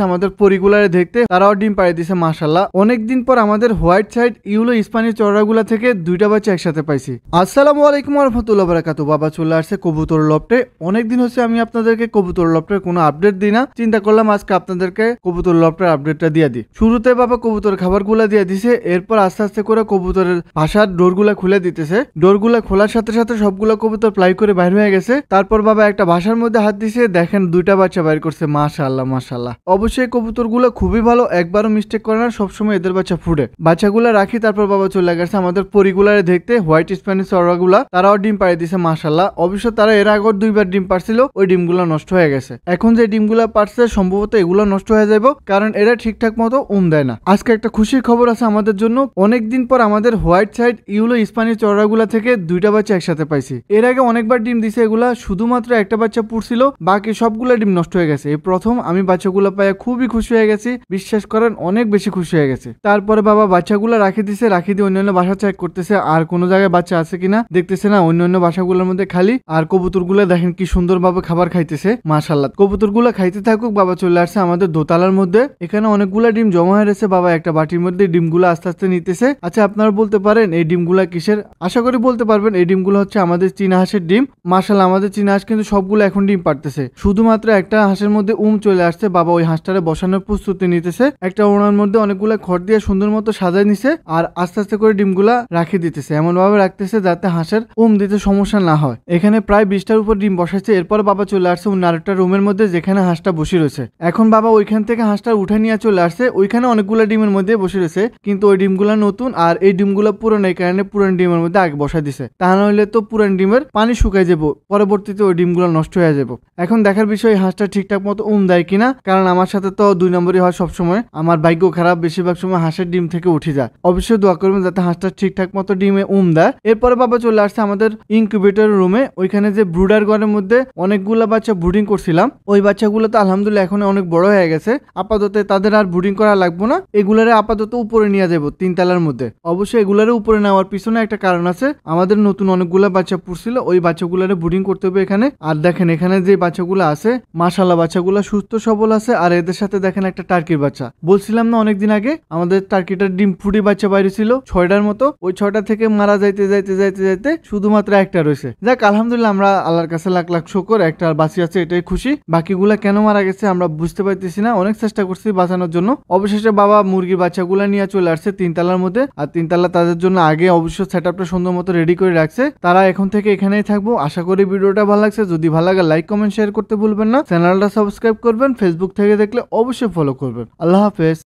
আমাদের পরিগুলারে দেখতে তারাও ডিম পাড়িয়ে দিছে মাশাআল্লাহ। অনেকদিন পর আমাদের হোয়াইট সাইড ইউলো স্প্যানিশ চড়াগুলা থেকে দুইটা বাচ্চা একসাথে পাইছি। আসসালামু আলাইকুম ওয়া রাহমাতুল্লাহি ওয়া বারাকাতুহু। বাবা চলে আসছে কবুতর লফটে। অনেকদিন হচ্ছে আমি আপনাদেরকে কবুতর লফটের কোনো আপডেট দিই না, চিন্তা করলাম আজকে আপনাদেরকে কবুতর লফটের আপডেটটা দিয়ে দিই। শুরুতে বাবা কবুতর খাবারগুলা দিয়ে দিছে, এরপর আস্তে আস্তে করে কবুতরের বাসার ডোরগুলা খুলে দিতেছে। ডোরগুলা খোলার সাথে সাথে সবগুলো কবুতর ফ্লাই করে বাইর হয়ে গেছে। তারপর বাবা একটা বাসার মধ্যে হাত দিছে, দেখেন দুইটা বাচ্চা বাইর করছে মাশাআল্লাহ মাশাআল্লাহ। অবশ্যই কবুতরগুলো খুবই ভালো, একবারও মিস্টেক করে না, সবসময় এদের বাচ্চা ফুটে। বাচ্চাগুলা রাখি তারপর বাবা চলে গেছে আমাদের পরিগুলারে দেখতে হোয়াইট স্প্যানিশ চড়াগুলা, তারাও ডিম পাড়িয়ে দিছে মাশাআল্লাহ। অবশ্য তারা এর আগেও দুইবার ডিম পারছিল, ওই ডিমগুলো নষ্ট হয়ে গেছে। এখন যে ডিমগুলা পারছে সম্ভবত এগুলো নষ্ট হয়ে যাবে, কারণ এরা ঠিকঠাক মতো দেয় না। আজকে একটা খুশির খবর আছে আমাদের জন্য, অনেকদিন পর আমাদের হোয়াইট সাইড ইউলো স্প্যানিশ চড়াগুলা থেকে দুইটা বাচ্চা একসাথে পাইছি। এর আগে অনেকবার ডিম দিছে, এগুলা শুধুমাত্র একটা বাচ্চা পুড়ছিল, বাকি সবগুলা ডিম নষ্ট হয়ে গেছে। এই প্রথম আমি বাচ্চাগুলো পাইয়া খুবই খুশি হয়ে গেছি, বিশ্বাস করেন অনেক বেশি খুশি হয়ে গেছে। তারপরে বাবা বাচ্চাগুলো রাখি দিছে, রাখি দিয়ে অন্যান্য বাসা চেক করতেছে আর কোনো জায়গায় বাচ্চা আছে কিনা দেখতেছে না, অন্যান্য বাসাগুলোর মধ্যে খালি। আর কবুতরগুলো দেখেন কি সুন্দরভাবে খাবার খাইতেছে মাশাআল্লাহ। কবুতরগুলো খাইতে থাকুক, বাবা চলে আসছে আমাদের দোতলার মধ্যে। এখানে অনেকগুলা ডিম জমা হয়ে রয়েছে, বাবা একটা বাটির মধ্যে ডিমগুলো আস্তে আস্তে নিতেছে। আচ্ছা আপনারা বলতে পারেন এই ডিমগুলা কিসের? আশা করি বলতে পারবেন এই ডিমগুলো হচ্ছে আমাদের চীনা হাঁসের ডিম। মাশাআল্লাহ আমাদের চীনা হাঁস কিন্তু সবগুলো এখন ডিম পারতেছে, শুধুমাত্র একটা হাঁসের মধ্যে চলে আসছে। বাবা ওই হাঁসটারে বসানোর প্রস্তুতি নিতেছে, একটা ওনার মধ্যে অনেকগুলা খড় দিয়ে সুন্দর মতো সাজায় নিছে আর আস্তে আস্তে করে ডিমগুলা রাখি দিতেছে, এমন ভাবে রাখতেছে যাতে হাঁসের দিতে সমস্যা না হয়। এখানে প্রায় 20টার উপর ডিম বসাচ্ছে। এরপর বাবা চলে আসছে অন্য আরেকটা রুমের মধ্যে যেখানে হাঁসটা বসে রয়েছে। এখন বাবা ওইখান থেকে হাঁসটা উঠে নিয়ে চলে আসছে, ওইখানে অনেকগুলো ডিমের মধ্যে বসে রয়েছে, কিন্তু ওই ডিমগুলা নতুন আর এই ডিমগুলা পুরনো, এই কারণে পুরান ডিমের মধ্যে আগে বসা দিছে, তা নাহলে তো পুরান ডিমের পানি শুকাই যাবো, পরবর্তীতে ওই ডিমগুলো নষ্ট হয়ে যাবো। এখন দেখার বিষয় হাঁসটা ঠিকঠাক মতো দেয় কিনা, কারণ আমার সাথে তো 2 নম্বরই হয় সবসময়, আমার ভাগ্য খারাপ, বেশিরভাগ সময় হাঁসের ডিম থেকে উঠে যায়। অবশ্যই দোয়া করবেন যাতে হাঁসটা ঠিকঠাক মতো ডিমে দেয়। এরপরে বাবা চলে আসছে আমাদের ইনকিউবেটর রুমে, ওইখানে যে ব্রুডার ঘরের মধ্যে অনেকগুলা বাচ্চা ব্রুডিং করছিলাম, ওই বাচ্চাগুলো তো আলহামদুলিল্লাহ এখন অনেক বড় হয়ে গেছে। আপাতত তাদের আর ব্রুডিং করা লাগবে না, এগুলারে আপাতত উপরে নিয়ে যাবো 3 তলার মধ্যে। অবশ্যই এগুলারে উপরে নেওয়ার পিছনে একটা কারণ আছে, আমাদের নতুন অনেকগুলা বাচ্চা পুষছিল, ওই বাচ্চাগুলারে ব্রুডিং করতে হবে এখানে। আর দেখেন এখানে যে বাচ্চাগুলো আছে মাশাআল্লাহ বাচ্চাগুলো সুস্থ সবল আছে। আর এদের সাথে দেখেন একটা টার্কির বাচ্চা, বলছিলাম না অনেকদিন আগে আমাদের টার্কিটার ডিম ফুটি বাচ্চা বাইরে ছিল 6টার মতো, ওই 6টা থেকে মারা যাইতে যাইতে যাইতে যাইতে শুধুমাত্র একটা রয়েছে। যাক আলহামদুলিল্লাহ আমরা আল্লাহর কাছে লাখ লাখ শুকর, একটা বাঁচি আছে এটাই খুশি। বাকিগুলা কেন মারা গেছে আমরা বুঝতে পারতেছি না, অনেক চেষ্টা করছি বাঁচানোর জন্য। অবশেষে বাবা মুরগির বাচ্চাগুলা নিয়ে চলে আসছে 3 তলার মধ্যে, আর 3 তলা তাদের জন্য আগে অবশ্য সেটআপটা সুন্দর মতো রেডি করে রাখছে। তারা এখন থেকে এখানেই থাকবো। আশা করি ভিডিওটা ভালো লাগছে, যদি ভালো লাগে লাইক কমেন্ট শেয়ার করতে ভুলবেন না, চ্যানেলটা সাবস্ক্রাইব করবেন, ফেসবুক থেকে দেখলে অবশ্যই ফলো করবেন। আল্লাহ হাফেজ।